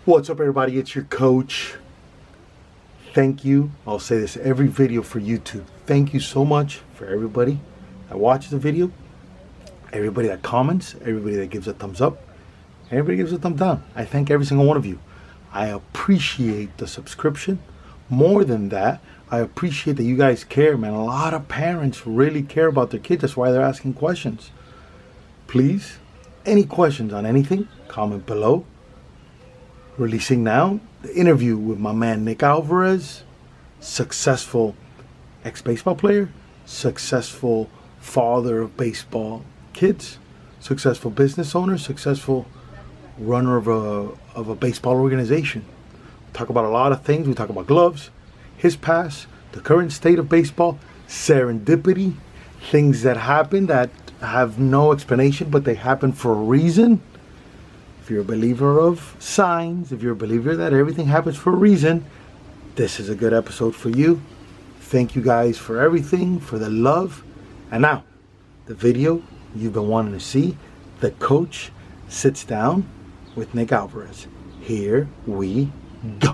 What's up, everybody? It's your coach. Thank you. I'll say this every video for YouTube. Thank you so much for everybody that watches the video, everybody that comments, everybody that gives a thumbs up, everybody gives a thumb down. I thank every single one of you. I appreciate the subscription. More than that, I appreciate that you guys care, man. A lot of parents really care about their kids. That's why they're asking questions. Please, any questions on anything, comment below. Releasing now the interview with my man Nick Alvarez, successful ex-baseball player, successful father of baseball kids, successful business owner, successful runner of a baseball organization. We talk about a lot of things. We talk about gloves, his past, the current state of baseball, serendipity, things that happen that have no explanation, but they happen for a reason. If you're a believer of signs, if you're a believer that everything happens for a reason, this is a good episode for you. Thank you guys for everything, for the love. And now, the video you've been wanting to see, the coach sits down with Nick Alvarez. Here we go.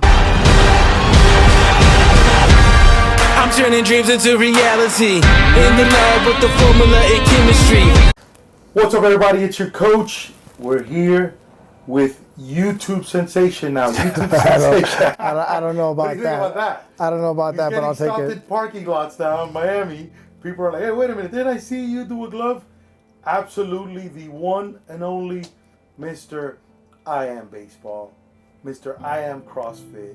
I'm turning dreams into reality. In the lab with the formula and chemistry. What's up, everybody? It's your coach. We're here with YouTube sensation now. YouTube sensation. I don't know about, what do you think about that? I don't know about that, but I'll take stopped it. in parking lots now in Miami. People are like, hey, wait a minute. Did I see you do a glove? Absolutely the one and only Mr. I Am Baseball. Mr. I Am CrossFit.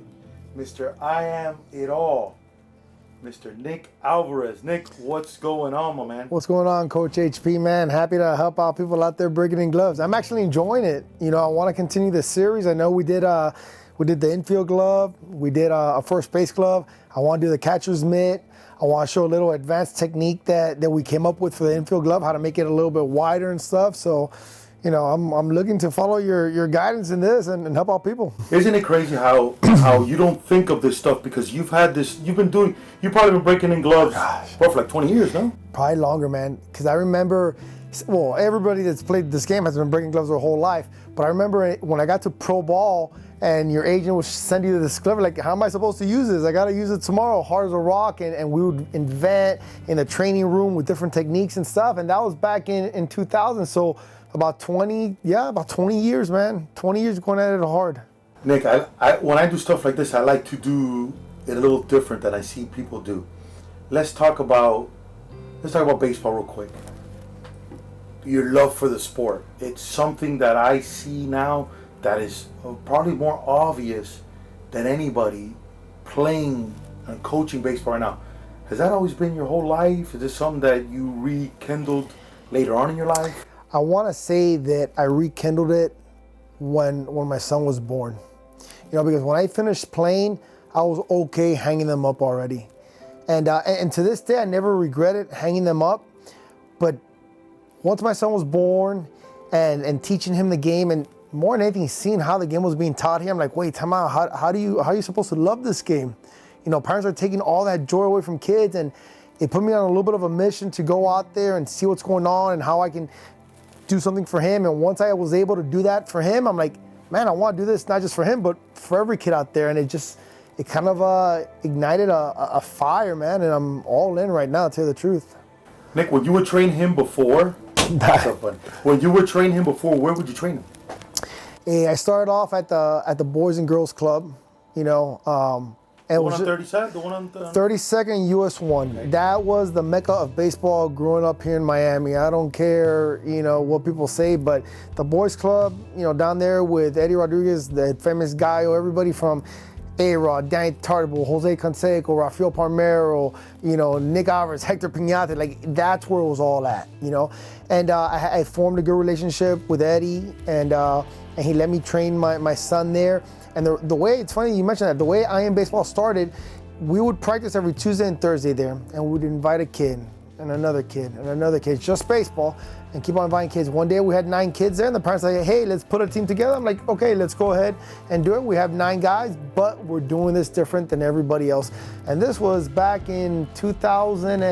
Mr. I Am It All. Mr. Nick Alvarez. Nick, what's going on, my man? What's going on, Coach HP, man? Happy to help out people out there breaking in gloves. I'm actually enjoying it. You know, I want to continue this series. I know we did the infield glove. We did a first base glove. I want to do the catcher's mitt. I want to show a little advanced technique that we came up with for the infield glove, how to make it a little bit wider and stuff. So, you know, I'm looking to follow your guidance in this and help out people. Isn't it crazy how you don't think of this stuff because you've probably been breaking in gloves for like 20 years, no? Probably longer, man. Because I remember, well, everybody that's played this game has been breaking gloves their whole life. But I remember when I got to pro ball and your agent would send you this glove, like, how am I supposed to use this? I got to use it tomorrow, hard as a rock. And we would invent in the training room with different techniques and stuff. And that was back in 2000. So about 20 years, man. 20 years going at it hard. Nick, I when I do stuff like this, I like to do it a little different than I see people do. Let's talk about baseball real quick. Your love for the sport. It's something that I see now that is probably more obvious than anybody playing and coaching baseball right now. Has that always been your whole life? Is this something that you rekindled later on in your life? I want to say that I rekindled it when my son was born. You know, because when I finished playing, I was okay hanging them up already. And to this day, I never regretted hanging them up. But once my son was born and teaching him the game, and more than anything, seeing how the game was being taught here, I'm like, wait, time out. How are you supposed to love this game? You know, parents are taking all that joy away from kids, and it put me on a little bit of a mission to go out there and see what's going on and how I can do something for him. And once I was able to do that for him, I'm like, man, I want to do this not just for him, but for every kid out there. And it kind of ignited a fire, man. And I'm all in right now, to tell you the truth. Nick, when you would train him before, that's so funny. When you would train him before, where would you train him? Hey, I started off at the Boys and Girls Club, you know. The one on 32nd? The one on 32nd US 1. Okay. That was the mecca of baseball growing up here in Miami. I don't care, you know, what people say, but the Boys Club, you know, down there with Eddie Rodriguez, the famous guy, everybody from A-Rod, Danny Tartable, Jose Canseco, Rafael Palmeiro, you know, Nick Alvarez, Hector Piñate, like, that's where it was all at, you know. And I formed a good relationship with Eddie, and he let me train my son there. And the way, it's funny you mentioned that, the way I Am Baseball started, we would practice every Tuesday and Thursday there, and we would invite a kid and another kid and another kid, just baseball, and keep on inviting kids. One day we had 9 kids there, and the parents were like, hey, let's put a team together. I'm like, okay, let's go ahead and do it. We have 9 guys, but we're doing this different than everybody else. And this was back in 2000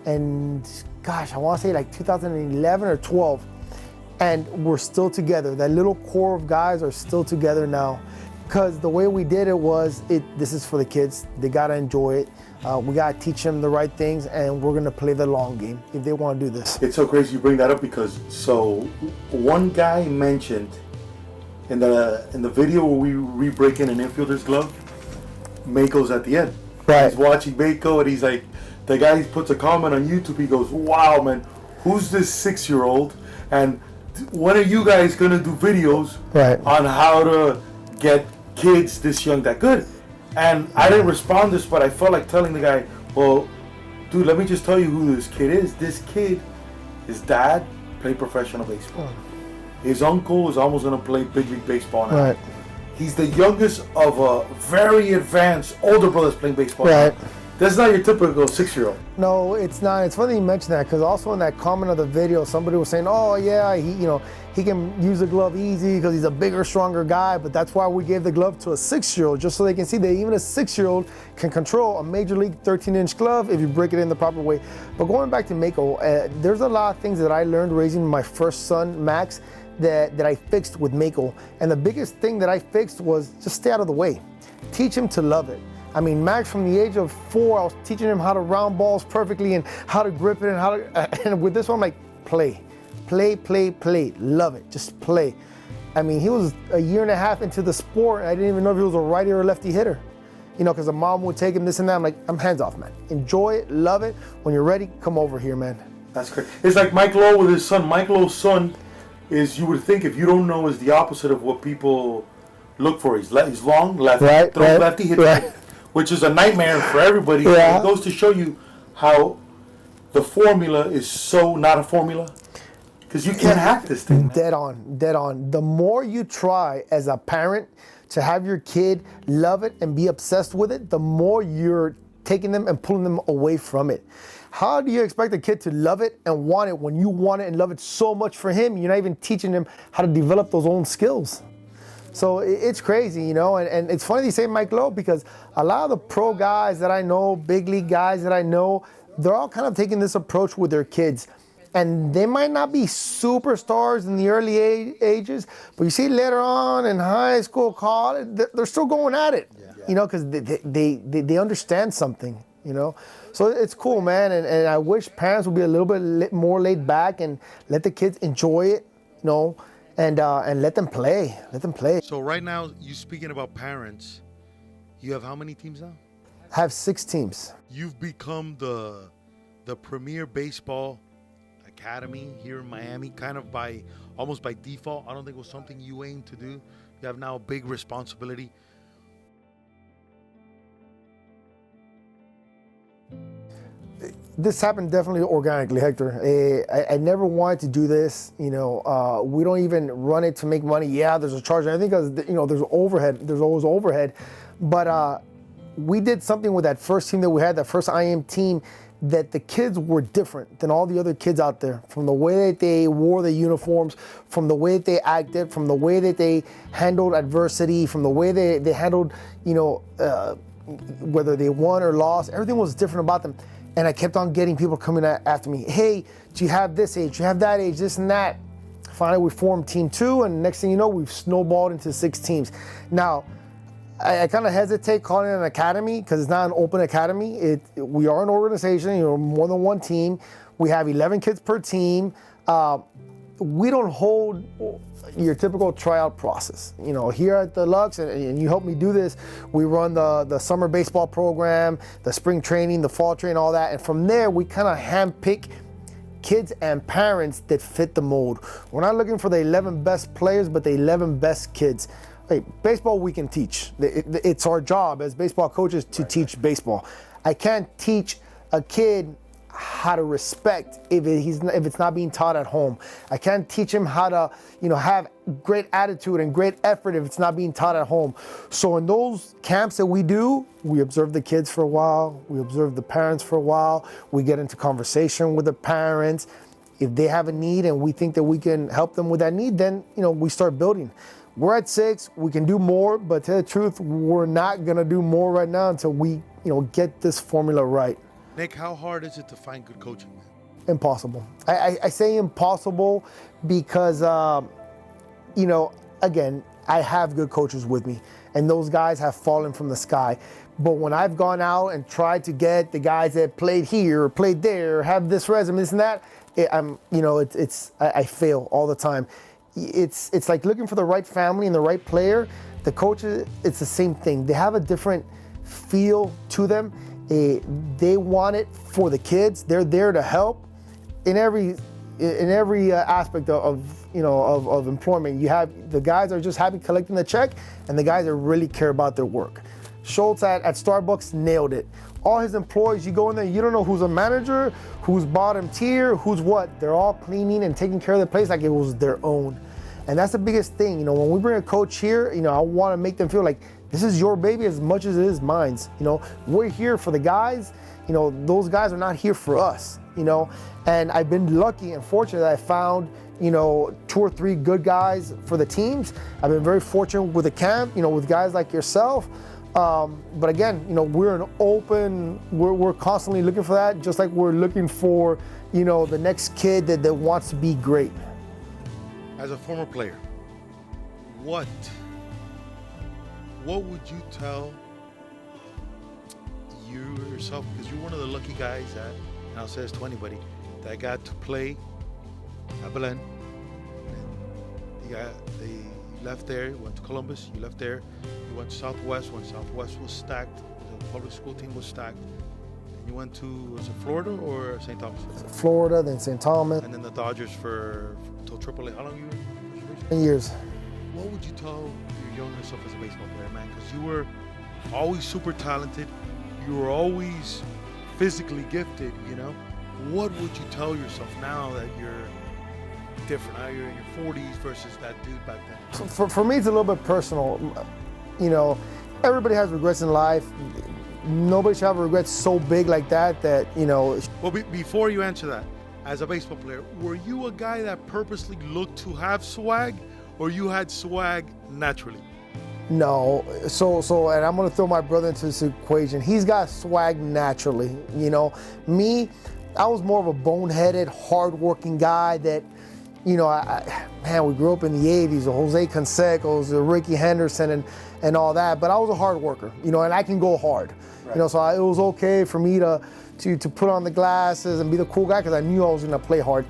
and gosh, I want to say like 2011 or 12. And we're still together. That little core of guys are still together now. Because the way we did it was, this is for the kids. They gotta enjoy it. We gotta teach them the right things, and we're gonna play the long game if they wanna do this. It's so crazy you bring that up because one guy mentioned in the video where we re-break in an infielder's glove, Mako's at the end. Right. He's watching Mako and he's like, the guy puts a comment on YouTube, he goes, wow man, who's this 6-year-old? And when are you guys gonna do videos on how to get kids this young that good? And I didn't respond to this, but I felt like telling the guy, well, dude, let me just tell you who this kid is. This kid, his dad played professional baseball. His uncle is almost gonna play big league baseball now. Right. He's the youngest of a very advanced older brothers playing baseball. Right. Now. That's not your typical 6-year-old. No, it's not. It's funny you mention that because also in that comment of the video, somebody was saying, "Oh yeah, he can use the glove easy because he's a bigger, stronger guy." But that's why we gave the glove to a 6-year-old, just so they can see that even a 6-year-old can control a major league 13-inch glove if you break it in the proper way. But going back to Mako, there's a lot of things that I learned raising my first son, Max, that I fixed with Mako. And the biggest thing that I fixed was just stay out of the way. Teach him to love it. I mean, Max, from the age of 4, I was teaching him how to round balls perfectly and how to grip it and with this one, I'm like, play, love it, just play. I mean, he was a year and a half into the sport. I didn't even know if he was a righty or a lefty hitter. Because the mom would take him this and that. I'm like, I'm hands off, man. Enjoy it, love it. When you're ready, come over here, man. That's great. It's like Mike Lowell with his son. Mike Lowell's son is, you would think, if you don't know, is the opposite of what people look for. He's long, lefty, lefty, hits right. Which is a nightmare for everybody. Yeah. It goes to show you how the formula is so not a formula. Because you can't hack this thing. Dead on. The more you try as a parent to have your kid love it and be obsessed with it, the more you're taking them and pulling them away from it. How do you expect a kid to love it and want it when you want it and love it so much for him? You're not even teaching them how to develop those own skills. So it's crazy, and it's funny you say Mike Lowe because a lot of the pro guys that I know, big league guys that I know, they're all kind of taking this approach with their kids. And they might not be superstars in the early ages, but you see later on in high school, college, they're still going at it, because they understand something, So it's cool, man, and I wish parents would be a little bit more laid back and let the kids enjoy it, and let them play. So right now, you speaking about parents, you have how many teams now? I have 6 teams. You've become the premier baseball academy here in Miami, kind of almost by default. I don't think it was something you aimed to do. You have now a big responsibility. This happened definitely organically, Hector. I never wanted to do this. We don't even run it to make money. Yeah, there's a charge. I think there's overhead. There's always overhead. But we did something with that first team that we had, that first IM team, that the kids were different than all the other kids out there. From the way that they wore the uniforms, from the way that they acted, from the way that they handled adversity, from the way they handled, whether they won or lost, everything was different about them. And I kept on getting people coming after me. Hey, do you have this age? Do you have that age? This and that. Finally, we formed Team 2, and next thing you know, we've snowballed into 6 teams. Now, I kind of hesitate calling it an academy because it's not an open academy. We are an organization, more than one team. We have 11 kids per team. We don't hold your typical tryout process. Here at the Luxe, and you help me do this, we run the summer baseball program, the spring training, the fall training, all that. And from there, we kind of handpick kids and parents that fit the mold. We're not looking for the 11 best players, but the 11 best kids. Hey, baseball we can teach. It's our job as baseball coaches to teach baseball. I can't teach a kid how to respect if it's not being taught at home. I can't teach him how to, have great attitude and great effort if it's not being taught at home. So in those camps that we do, we observe the kids for a while, we observe the parents for a while, we get into conversation with the parents. If they have a need and we think that we can help them with that need, then we start building. We're at 6, we can do more, but to tell the truth, we're not gonna do more right now until we, get this formula right. Nick, how hard is it to find good coaching? Impossible. I say impossible because, you know, again, I have good coaches with me, and those guys have fallen from the sky. But when I've gone out and tried to get the guys that played here or played there, or have this resume, this and that, I fail all the time. It's like looking for the right family and the right player. The coaches, it's the same thing. They have a different feel to them. They want it for the kids. They're there to help in every aspect of employment. You have the guys are just happy collecting the check, and the guys that really care about their work. Schultz at Starbucks nailed it. All his employees, you go in there, you don't know who's a manager, who's bottom tier, who's what. They're all cleaning and taking care of the place like it was their own. And that's the biggest thing. You know, when we bring a coach here, you know, I want to make them feel like this is your baby as much as it is mine. You know, we're here for the guys. You know, those guys are not here for us, you know. And I've been lucky and fortunate that I found, you know, 2 or 3 good guys for the teams. I've been very fortunate with the camp, you know, with guys like yourself. But again, you know, we're constantly looking for that, just like we're looking for, you know, the next kid that wants to be great. As a former player, what would you tell yourself, because you're one of the lucky guys that, and I'll say this to anybody, that got to play at Belen. They left there, went to Columbus, you left there, you went to Southwest when Southwest was stacked, the public school team was stacked. And you went to, was it Florida or St. Thomas? Florida, then St. Thomas. And then the Dodgers till AAA. How long you were? 10 years. What would you tell your younger self as a baseball player, man? Because you were always super talented. You were always physically gifted, you know? What would you tell yourself now that you're different? Now you're in your 40s versus that dude back then? So for me, it's a little bit personal. You know, everybody has regrets in life. Nobody should have regrets so big like that, you know. Well, before you answer that, as a baseball player, were you a guy that purposely looked to have swag, or you had swag naturally? No, so, and I'm gonna throw my brother into this equation. He's got swag naturally, you know. Me, I was more of a boneheaded, hardworking guy that, you know, man, we grew up in the 80s, the Jose Cansecos, the Ricky Henderson, and all that, but I was a hard worker, you know, and I can go hard. Right. You know, so it was okay for me to put on the glasses and be the cool guy because I knew I was gonna play hard.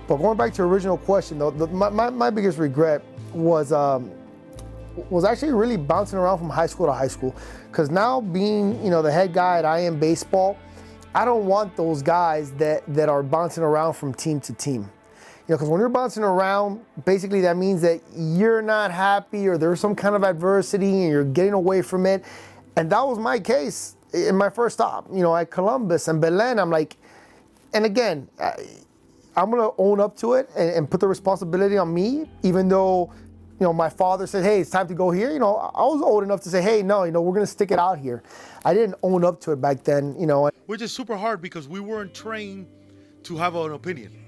But going back to your original question, though, my biggest regret was actually really bouncing around from high school to high school. Because now being, you know, the head guy at IM Baseball, I don't want those guys that are bouncing around from team to team. You know, because when you're bouncing around, basically that means that you're not happy or there's some kind of adversity and you're getting away from it. And that was my case in my first stop, you know, at Columbus and Belen. I'm like, and again, I'm gonna own up to it and put the responsibility on me, even though, you know, my father said, hey, it's time to go here. You know, I was old enough to say, hey, no, you know, we're gonna stick it out here. I didn't own up to it back then, you know. Which is super hard because we weren't trained to have an opinion.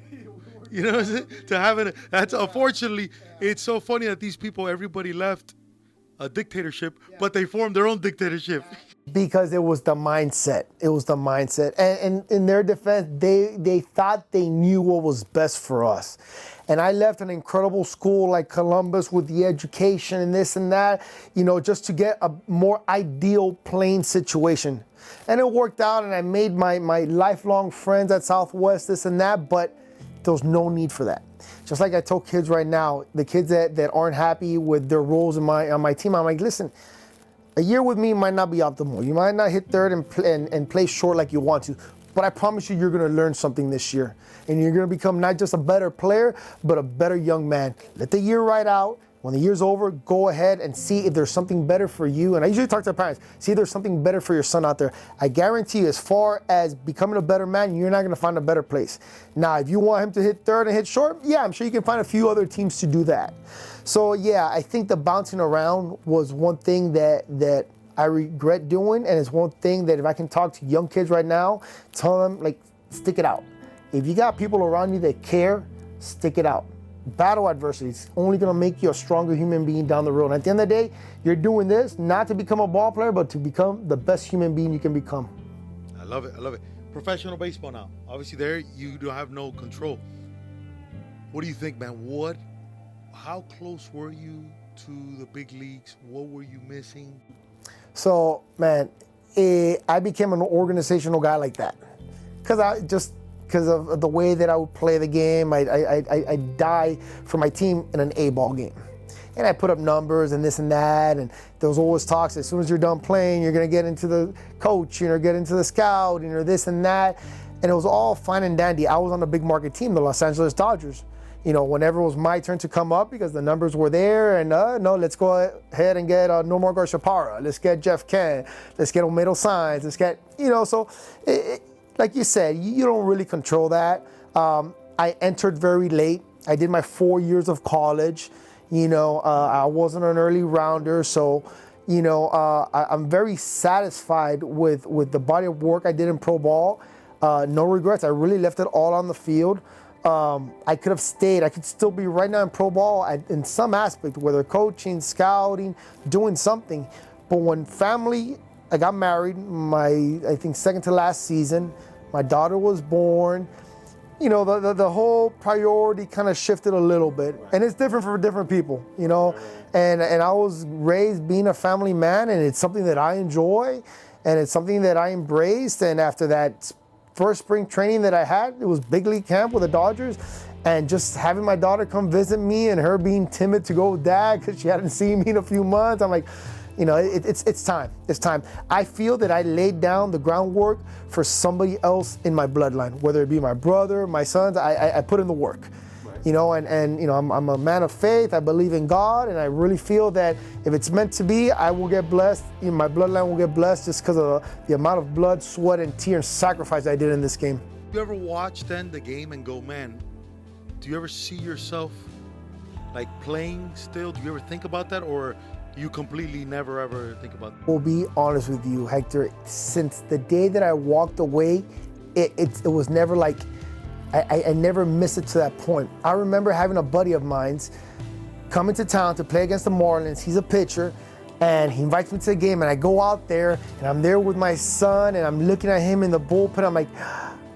You know what I'm saying? To have it, that's unfortunately, it's so funny that these people, everybody left a dictatorship, but they formed their own dictatorship. Because it was the mindset. It was the mindset. And in their defense, they thought they knew what was best for us. And I left an incredible school like Columbus with the education and this and that, you know, just to get a more ideal playing situation. And it worked out, and I made my lifelong friends at Southwest, this and that, but there was no need for that. Just like I told kids right now, the kids that aren't happy with their roles on my team, I'm like, listen, a year with me might not be optimal. You might not hit third and play short like you want to, but I promise you, you're gonna learn something this year. And you're gonna become not just a better player, but a better young man. Let the year ride out. When the year's over, go ahead and see if there's something better for you. And I usually talk to parents, see if there's something better for your son out there. I guarantee you, as far as becoming a better man, you're not gonna find a better place. Now, if you want him to hit third and hit short, yeah, I'm sure you can find a few other teams to do that. So yeah, I think the bouncing around was one thing that I regret doing, and it's one thing that if I can talk to young kids right now, tell them, like, stick it out. If you got people around you that care, stick it out. Battle adversity. It's only gonna make you a stronger human being down the road. And at the end of the day, you're doing this not to become a ball player, but to become the best human being you can become. I love it. I love it. professional baseball now. Obviously, there you don't have no control. What do you think, man? How close were you to the big leagues? What were you missing? So, man, I became an organizational guy like that because of the way that I would play the game. I die for my team in an A-ball game. And I put up numbers and this and that, and there was always talks, as soon as you're done playing, you're gonna get into the coach, get into the scout, this and that. And it was all fine and dandy. I was on a big market team, the Los Angeles Dodgers. Whenever it was my turn to come up, because the numbers were there, and no, let's go ahead and get Nomar Garciaparra, let's get Jeff Kent, let's get Omedo Sainz, let's get, so like you said, you don't really control that. I entered very late. I did my 4 years of college. I wasn't an early rounder, so I'm very satisfied with the body of work I did in pro ball. No regrets. I really left it all on the field. I could have stayed. I could still be right now in pro ball in some aspect, whether coaching, scouting, doing something. But when I got married, I think second to last season, my daughter was born. The whole priority kind of shifted a little bit, and it's different for different people, and I was raised being a family man, and it's something that I enjoy, and it's something that I embraced. And after that first spring training that I had, it was big league camp with the Dodgers, and just having my daughter come visit me and her being timid to go with dad because she hadn't seen me in a few months, I'm like, it's time. It's time. I feel that I laid down the groundwork for somebody else in my bloodline, whether it be my brother, my sons. I put in the work, right. I'm a man of faith. I believe in God, and I really feel that if it's meant to be, I will get blessed. My bloodline will get blessed just because of the amount of blood, sweat, and tear and sacrifice I did in this game. Do you ever watch then the game and go, man, do you ever see yourself like playing still? Do you ever think about that, or you completely never ever think about that? I'll be honest with you, Hector. Since the day that I walked away, it was never like, I never missed it to that point. I remember having a buddy of mine's coming to town to play against the Marlins. He's a pitcher, and he invites me to the game, and I go out there, and I'm there with my son, and I'm looking at him in the bullpen. I'm like,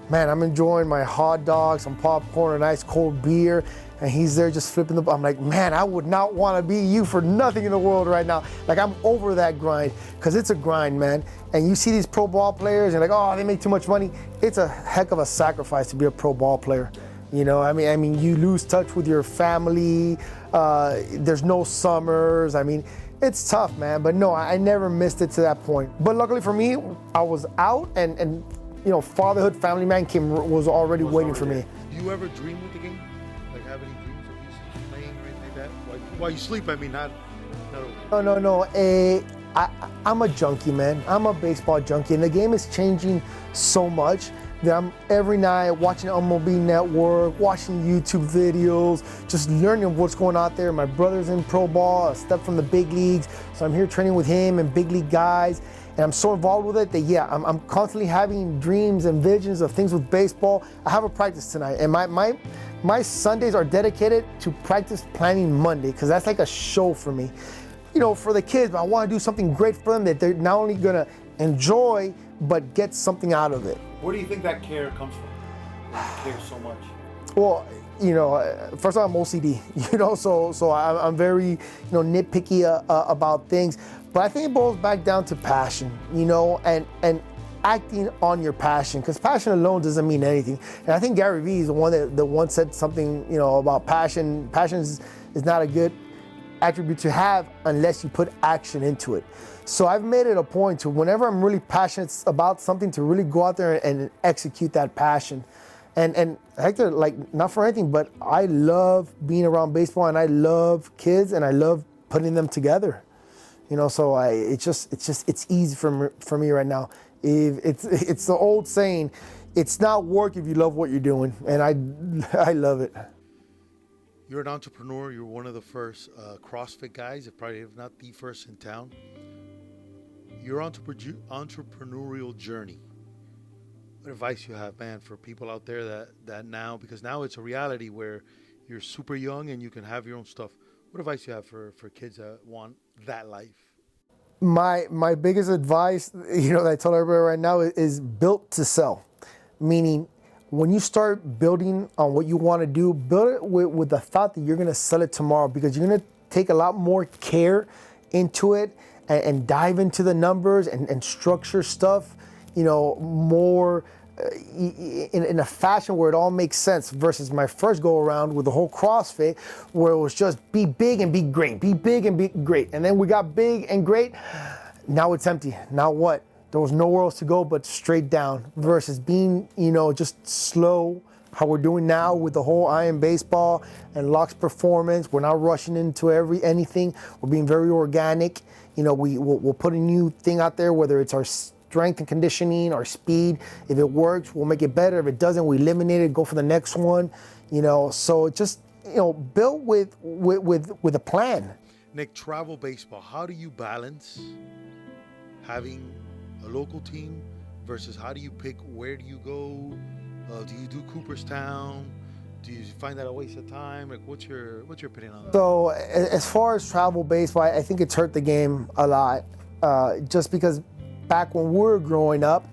man, I'm enjoying my hot dogs, some popcorn, a nice cold beer. And he's there just flipping I'm like, man, I would not want to be you for nothing in the world right now. Like, I'm over that grind, because it's a grind, man. And you see these pro ball players and like, oh, they make too much money. It's a heck of a sacrifice to be a pro ball player. I mean, you lose touch with your family. There's no summers. I mean, it's tough, man. But no, I never missed it to that point. But luckily for me, I was out, and fatherhood, family man was already waiting for me. Do you ever dream with the game? Like, have any dreams of you playing or anything like that? While you sleep, I mean, not No. I'm a junkie, man. I'm a baseball junkie, and the game is changing so much that I'm every night watching MLB Network, watching YouTube videos, just learning what's going on out there. My brother's in pro ball, a step from the big leagues, so I'm here training with him and big league guys. And I'm so involved with it that, yeah, I'm constantly having dreams and visions of things with baseball. I have a practice tonight, and my Sundays are dedicated to practice planning Monday, because that's like a show for me. For the kids, but I want to do something great for them that they're not only going to enjoy, but get something out of it. Where do you think that care comes from? That you care so much? Well, first of all, I'm OCD, so I'm very, nitpicky about things. But I think it boils back down to passion, and acting on your passion, because passion alone doesn't mean anything. And I think Gary Vee is the one that once said something, about passion. Passion is not a good attribute to have unless you put action into it. So I've made it a point to, whenever I'm really passionate about something, to really go out there and execute that passion. And Hector, like, not for anything, but I love being around baseball, and I love kids, and I love putting them together. So it's easy for me right now. It's the old saying, it's not work if you love what you're doing, and I love it. You're an entrepreneur. You're one of the first CrossFit guys, probably if not the first in town. Your entrepreneurial journey. What advice you have, man, for people out there that now, because now it's a reality where you're super young and you can have your own stuff. What advice you have for kids that want that life? My biggest advice, that I tell everybody right now is built to sell. Meaning, when you start building on what you want to do, build it with the thought that you're going to sell it tomorrow, because you're going to take a lot more care into it and dive into the numbers and structure stuff, more in a fashion where it all makes sense, versus my first go around with the whole CrossFit, where it was just be big and be great, be big and be great. And then we got big and great. Now it's empty. Now what? There was nowhere else to go but straight down, versus being, just slow, how we're doing now with the whole Iron Baseball and Luxe Performance. We're not rushing into anything. We're being very organic. We'll put a new thing out there, whether it's our strength and conditioning, our speed. If it works, we'll make it better. If it doesn't, we eliminate it, go for the next one. So just, built with a plan. Nick, travel baseball, how do you balance having a local team versus how do you pick where do you go? Do you do Cooperstown? Do you find that a waste of time? Like, what's your opinion on that? So as far as travel baseball, I think it's hurt the game a lot. Just because back when we were growing up,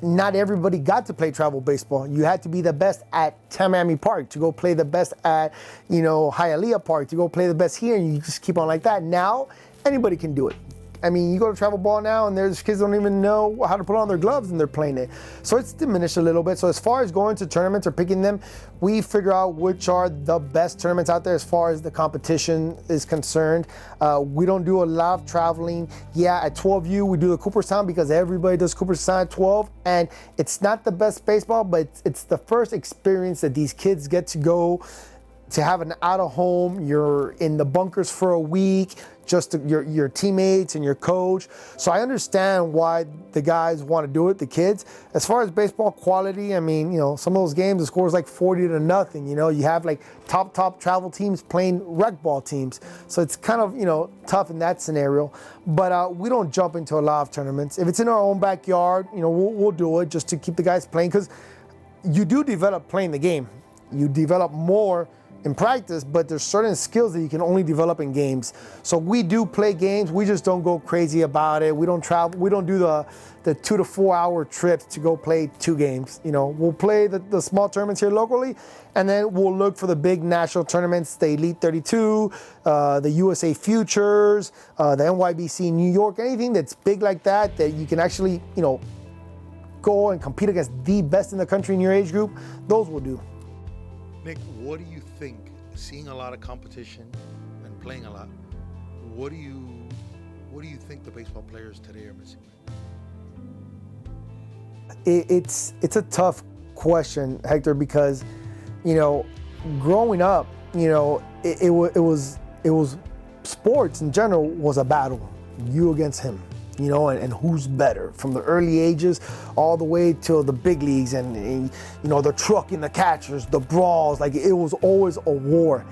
not everybody got to play travel baseball. You had to be the best at Tamami Park to go play the best at, Hialeah Park to go play the best here, and you just keep on like that. Now, anybody can do it. I mean, you go to travel ball now, and there's kids don't even know how to put on their gloves, and they're playing it. So it's diminished a little bit. So as far as going to tournaments or picking them, we figure out which are the best tournaments out there as far as the competition is concerned. We don't do a lot of traveling. Yeah, at 12U, we do the Cooperstown because everybody does Cooperstown at 12, and it's not the best baseball, but it's the first experience that these kids get to go to have an out of home. You're in the bunkers for a week, just your teammates and your coach. So I understand why the guys want to do it, the kids. As far as baseball quality, I mean, some of those games, the score is like 40-0. You have like top travel teams playing rec ball teams. So it's kind of, tough in that scenario. But we don't jump into a lot of tournaments. If it's in our own backyard, we'll do it just to keep the guys playing, because you do develop playing the game. You develop more in practice, but there's certain skills that you can only develop in games. So we do play games, we just don't go crazy about it. We don't travel, we don't do the 2 to 4 hour trips to go play 2 games. We'll play the small tournaments here locally, and then we'll look for the big national tournaments, the Elite 32, the USA Futures, the NYBC New York, anything that's big like that you can actually, go and compete against the best in the country in your age group, those we'll do. Nick, what do you think, seeing a lot of competition and playing a lot, what do you think the baseball players today are missing? It's a tough question, Hector, because, growing up, it was sports in general was a battle, you against him. And who's better from the early ages all the way till the big leagues and the trucking the catchers, the brawls, like it was always a war.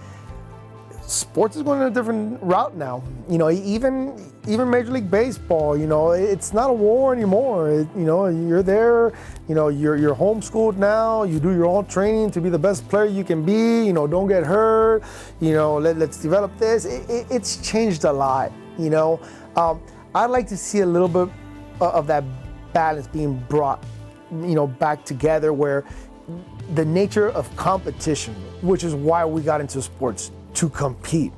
Sports is going in a different route now. Even Major League Baseball, it's not a war anymore. You're there, you're homeschooled now. You do your own training to be the best player you can be. Don't get hurt. Let's develop this. It's changed a lot. I'd like to see a little bit of that balance being brought, back together, where the nature of competition, which is why we got into sports, to compete,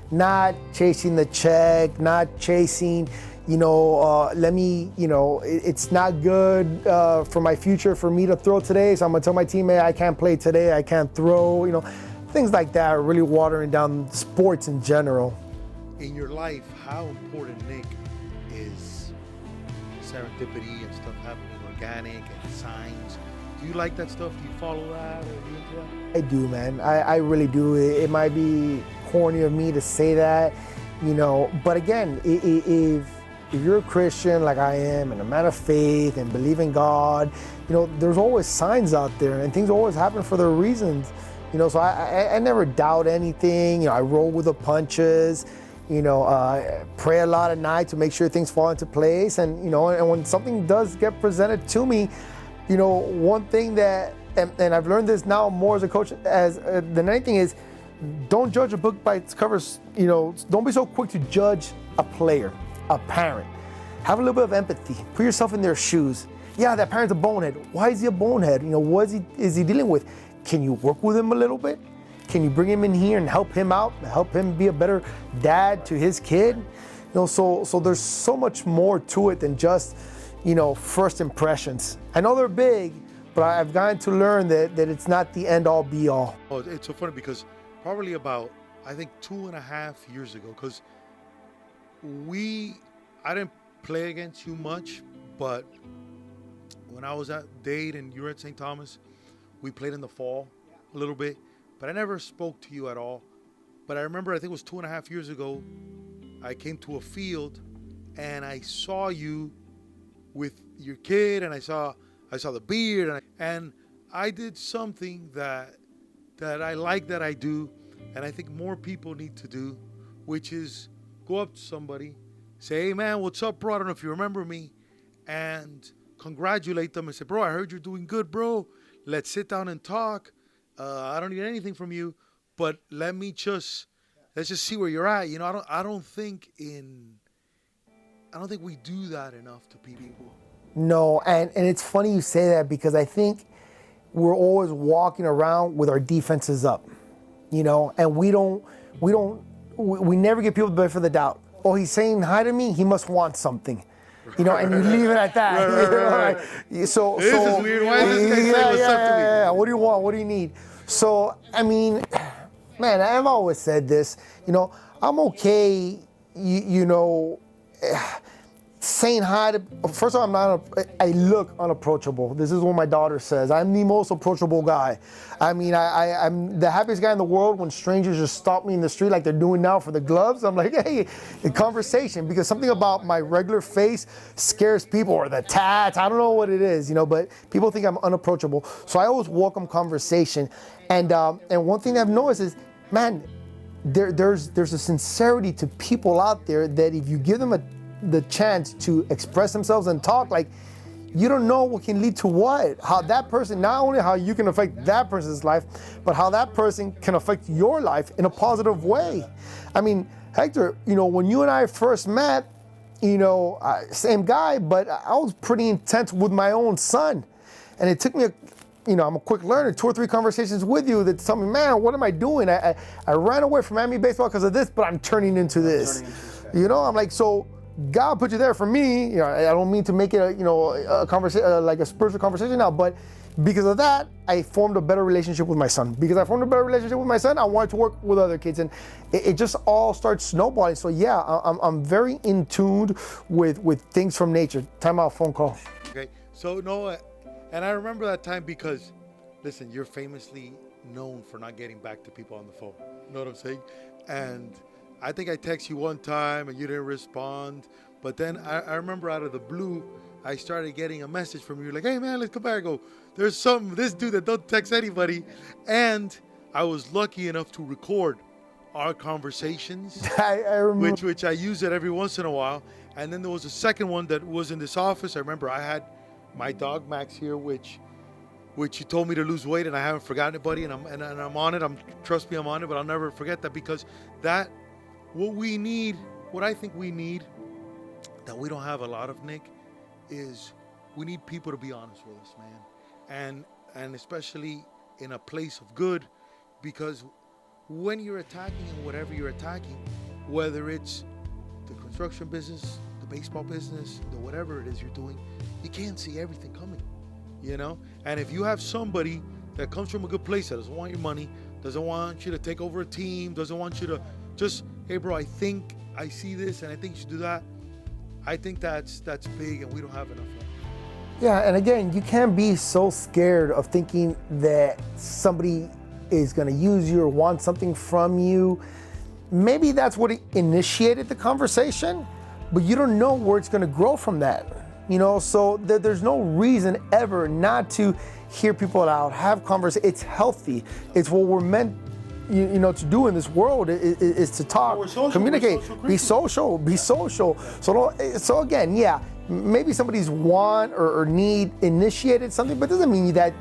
not chasing the check, not chasing, it's not good for my future for me to throw today, so I'm gonna tell my teammate I can't play today, I can't throw, things like that are really watering down sports in general. In your life, how important, Nick, is serendipity and stuff happening organic and signs? Do you like that stuff? Do you follow that, or are you into that? I do, man. I really do. It might be corny of me to say that, but again, if you're a Christian like I am and a man of faith and believe in God, there's always signs out there and things always happen for their reasons. So I never doubt anything. I roll with the punches. Pray a lot at night to make sure things fall into place. And when something does get presented to me, one thing that, and I've learned this now more as a coach than anything, is don't judge a book by its covers. Don't be so quick to judge a player. a parent. Have a little bit of empathy. Put yourself in their shoes. Yeah, that parent's a bonehead. Why is he a bonehead? You know, what is he dealing with? Can you work with him a little bit? Can you bring him in here and help him out? Help him be a better dad to his kid? You know, so there's so much more to it than just, you know, first impressions. I know they're big, but I've gotten to learn that it's not the end all be all. Oh, it's so funny because probably about, I think 2.5 years ago, because I didn't play against you much, but when I was at Dade and you were at St. Thomas, we played in the fall a little bit, but I never spoke to you at all. But I remember, I think it was 2.5 years ago, I came to a field and I saw you with your kid, and I saw the beard, and I did something that I like that I do, and I think more people need to do, which is go up to somebody, say, hey man, what's up, bro? I don't know if you remember me, and congratulate them and say, bro, I heard you're doing good, bro. Let's sit down and talk. I don't need anything from you, but let's just see where you're at. You know, I don't think we do that enough to people. No, and it's funny you say that, because I think we're always walking around with our defenses up, you know, and we never give people the benefit of the doubt. Oh, he's saying hi to me, he must want something. You know, and you leave it at that. Right. So this is weird. Why is this guy saying what's up to me? Yeah. What do you want? What do you need? So, I mean, man, I've always said this. You know, I'm okay, you know, saying hi to, first of all, I look unapproachable. This is what my daughter says. I'm the most approachable guy. I mean, I'm the happiest guy in the world when strangers just stop me in the street like they're doing now for the gloves. I'm like, hey, a conversation, because something about my regular face scares people, or the tats, I don't know what it is, you know, but people think I'm unapproachable. So I always welcome conversation. And one thing I've noticed is, man, there's a sincerity to people out there that if you give them the chance to express themselves and talk, like, you don't know what can lead to what. How that person, not only how you can affect that person's life, but how that person can affect your life in a positive way. I mean, Hector, you know, when you and I first met, you know, same guy, but I was pretty intense with my own son. And it took me I'm a quick learner, 2 or 3 conversations with you that tell me, man, what am I doing? I ran away from Miami baseball because of this, but I'm turning into this. You know, I'm like, so God put you there for me. You know, I don't mean to make it a conversation, like a spiritual conversation now, but because of that, I formed a better relationship with my son. Because I formed a better relationship with my son, I wanted to work with other kids, and it just all starts snowballing. So yeah, I'm very in tune with things from nature. Time out, phone call. Okay, so no, and I remember that time because, listen, you're famously known for not getting back to people on the phone. You know what I'm saying? And I think I texted you one time and you didn't respond. But then I remember out of the blue, I started getting a message from you like, hey man, let's come back. I go, there's this dude that don't text anybody. And I was lucky enough to record our conversations, I remember. which I use it every once in a while. And then there was a second one that was in this office. I remember I had my dog Max here, which you told me to lose weight, and I haven't forgotten it, buddy. And I'm on it. Trust me, I'm on it. But I'll never forget that, because what I think we need, that we don't have a lot of, Nick, is we need people to be honest with us, man. And especially in a place of good, because when you're attacking and whatever you're attacking, whether it's the construction business, the baseball business, the whatever it is you're doing, you can't see everything coming, you know? And if you have somebody that comes from a good place, that doesn't want your money, doesn't want you to take over a team, doesn't want you to just, hey bro, I think I see this and I think you should do that, I think that's big, and we don't have enough of that. Yeah, and again, you can't be so scared of thinking that somebody is going to use you or want something from you. Maybe that's what initiated the conversation, but you don't know where it's going to grow from that. You know, so there's no reason ever not to hear people out, have conversation. It's healthy. It's what we're meant, to do in this world is to talk, communicate, be social. So again, yeah, maybe somebody's want or need initiated something, but doesn't mean that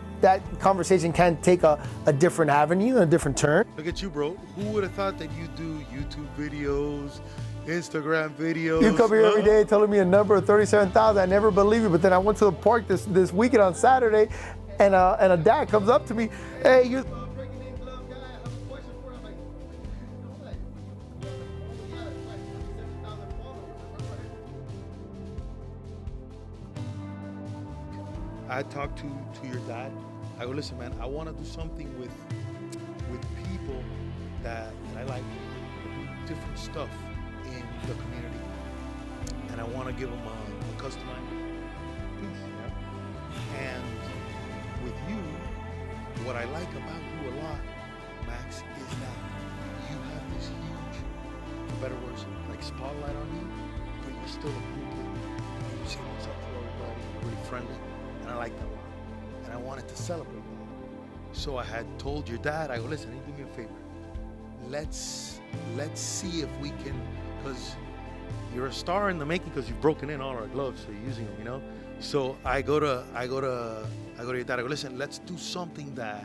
conversation can take a different avenue, a different turn. Look at you, bro. Who would have thought that you do YouTube videos, Instagram videos. You come here every day telling me a number of 37,000. I never believe you. But then I went to the park this weekend on Saturday, and a dad comes up to me, hey, you. I talked to your dad. I go, listen, man, I want to do something with people that I like, different stuff in the community, and I want to give them a customized piece. Yeah. And with you, what I like about you a lot, Max, is that you have this huge, for better words, like spotlight on you, but you're still a cool kid. You say what's up to everybody, you're really friendly. And I like that a lot. And I wanted to celebrate that. So I had told your dad, I go, listen, do me a favor. Let's see if we can, because you're a star in the making because you've broken in all our gloves, so you're using them, you know? So I go to your dad, I go, listen, let's do something that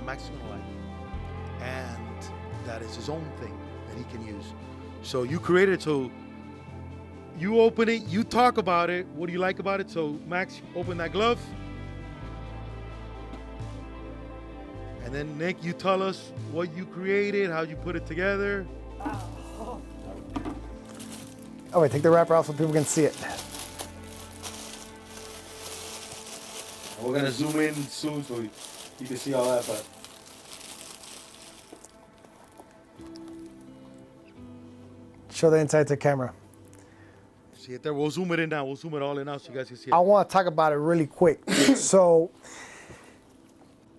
Max is gonna like. And that is his own thing that he can use. So you created it, so you open it, you talk about it. What do you like about it? So, Max, open that glove. And then, Nick, you tell us what you created, how you put it together. Oh, wait, take the wrapper off so people can see it. We're going to zoom in soon so you can see all that. But Show the inside to the camera. see it there. We'll zoom it in now. We'll zoom it all in now so you guys can see it. I want to talk about it really quick. So,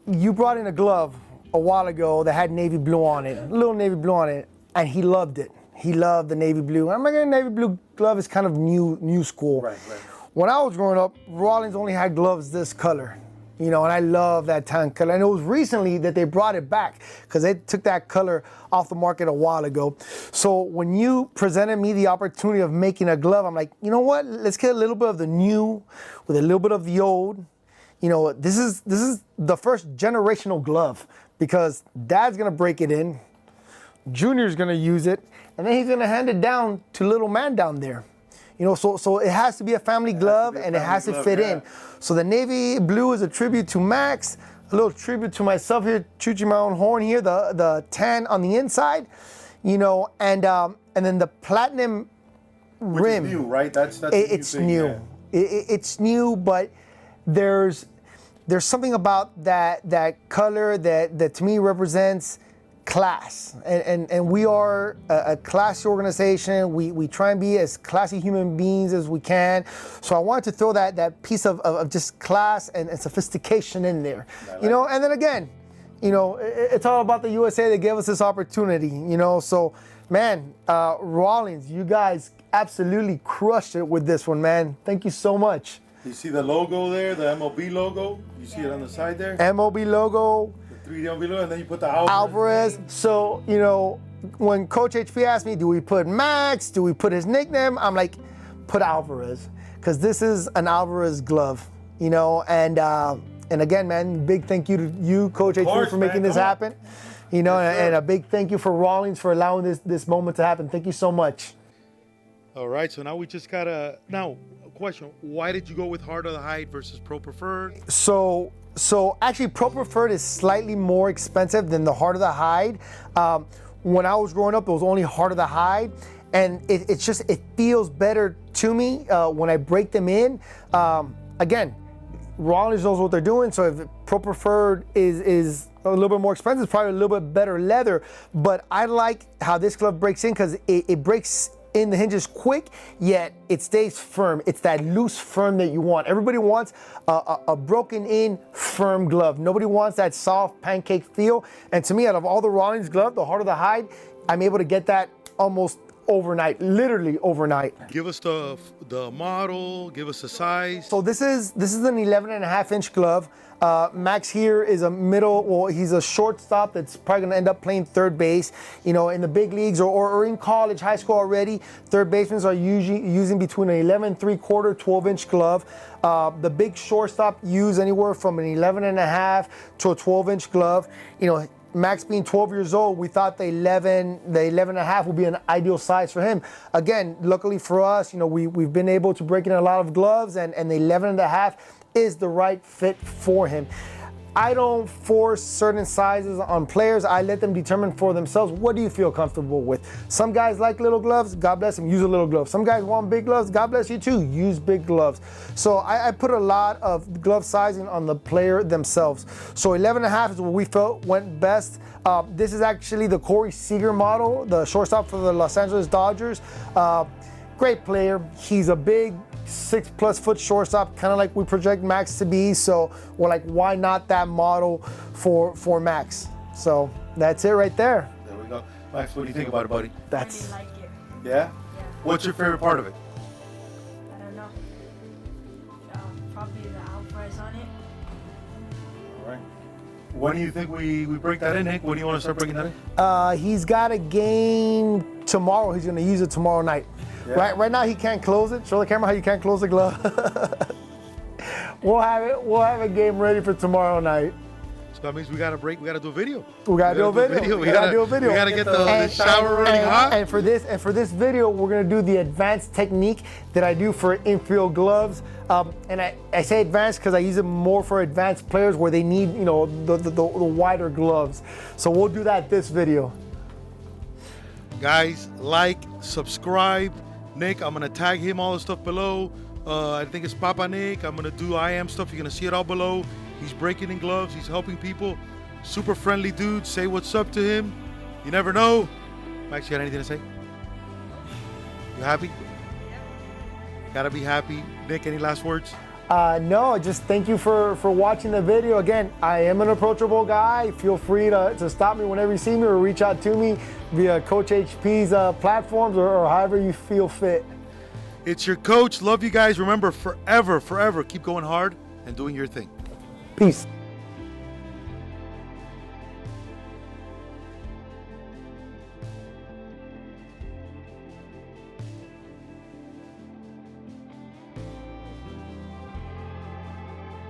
you brought in a glove a while ago that had navy blue on it, a little navy blue on it, and he loved it. He loved the navy blue. I'm like, a navy blue glove is kind of new school. Right. When I was growing up, Rawlings only had gloves this color, you know, and I love that tan color. And it was recently that they brought it back because they took that color off the market a while ago. So when you presented me the opportunity of making a glove, I'm like, you know what? Let's get a little bit of the new with a little bit of the old. You know, this is the first generational glove because Dad's gonna break it in, Junior's gonna use it, and then he's gonna hand it down to little man down there. You know, so it has to be a family glove and it has to fit in. So the navy blue is a tribute to Max, a little tribute to myself here, chooching my own horn here, the tan on the inside, you know, and then the platinum rim. Which is new, right? That's it's new. Yeah. It's new, but there's something about that color that to me represents class, and we are a classy organization. We try and be as classy human beings as we can. So I wanted to throw that piece of just class and sophistication in there, you know. And then again, you know, it's all about the USA that gave us this opportunity, you know. So, man, Rawlings, you guys absolutely crushed it with this one, man. Thank you so much. You see the logo there, the MLB logo? You see it on the side there? MLB logo. The 3D MLB logo, and then you put the Alvarez. So, you know, when Coach HP asked me, do we put Max? Do we put his nickname? I'm like, put Alvarez. Because this is an Alvarez glove, you know, and again, man, big thank you to you, Coach HP, for making this happen. You know, and a big thank you for Rawlings for allowing this moment to happen. Thank you so much. All right, so now we just gotta, now, a question. Why did you go with Heart of the Hide versus Pro Preferred? So actually Pro Preferred is slightly more expensive than the Heart of the Hide. When I was growing up, it was only Heart of the Hide. And it feels better to me when I break them in. Again, Rawlings knows what they're doing, so if Pro Preferred is a little bit more expensive, it's probably a little bit better leather. But I like how this glove breaks in because it breaks in the hinges quick, yet it stays firm. It's that loose firm that you want. Everybody wants a broken in firm glove. Nobody wants that soft pancake feel. And to me, out of all the Rawlings glove, the Heart of the Hide, I'm able to get that almost overnight, literally overnight. Give us the model, give us the size. So this is an 11.5-inch glove. Max here is a middle, well, he's a shortstop that's probably gonna end up playing third base. You know, in the big leagues or in college, high school already, third basemen are usually using between an 11.75, 12-inch glove. The big shortstop use anywhere from an 11.5 to a 12-inch glove. You know, Max being 12 years old, we thought the 11 and a half would be an ideal size for him. Again, luckily for us, we've been able to break in a lot of gloves, and the 11 and a half is the right fit for him. I don't force certain sizes on players. I let them determine for themselves, what do you feel comfortable with? Some guys like little gloves, God bless them, use a little glove. Some guys want big gloves, God bless you too, use big gloves. So I put a lot of glove sizing on the player themselves. So 11 and a half is what we felt went best. This is actually the Corey Seager model, the shortstop for the Los Angeles Dodgers. Great player. He's a big 6+ foot shortstop, kind of like we project Max to be. So we're like, why not that model for Max? So that's it right there. There we go. Max, what do you think about it, buddy? I really like it. Yeah? Yeah. What's your favorite part of it? I don't know. Probably the Alvarez on it. All right. When do you think we break that in, Nick? When do you want to start breaking that in? He's got a game tomorrow. He's going to use it tomorrow night. Yeah. Right now he can't close it. Show the camera how you can't close the glove. We'll have a game ready for tomorrow night. So that means we got to do a video. We got to do a video. We got to do a video. We got to get the shower running hot. And for this video, we're going to do the advanced technique that I do for infield gloves. And I say advanced because I use it more for advanced players where they need, the wider gloves. So we'll do that this video. Guys, like, subscribe. Nick, I'm going to tag him all the stuff below. I think it's Papa Nick. I'm going to do I Am stuff. You're going to see it all below. He's breaking in gloves. He's helping people. Super friendly dude. Say what's up to him. You never know. Max, you got anything to say? You happy? Yep. Gotta be happy. Nick, any last words? No, just thank you for watching the video. Again, I am an approachable guy. Feel free to stop me whenever you see me or reach out to me via Coach HP's platforms or however you feel fit. It's your coach. Love you guys. Remember, forever, keep going hard and doing your thing. Peace.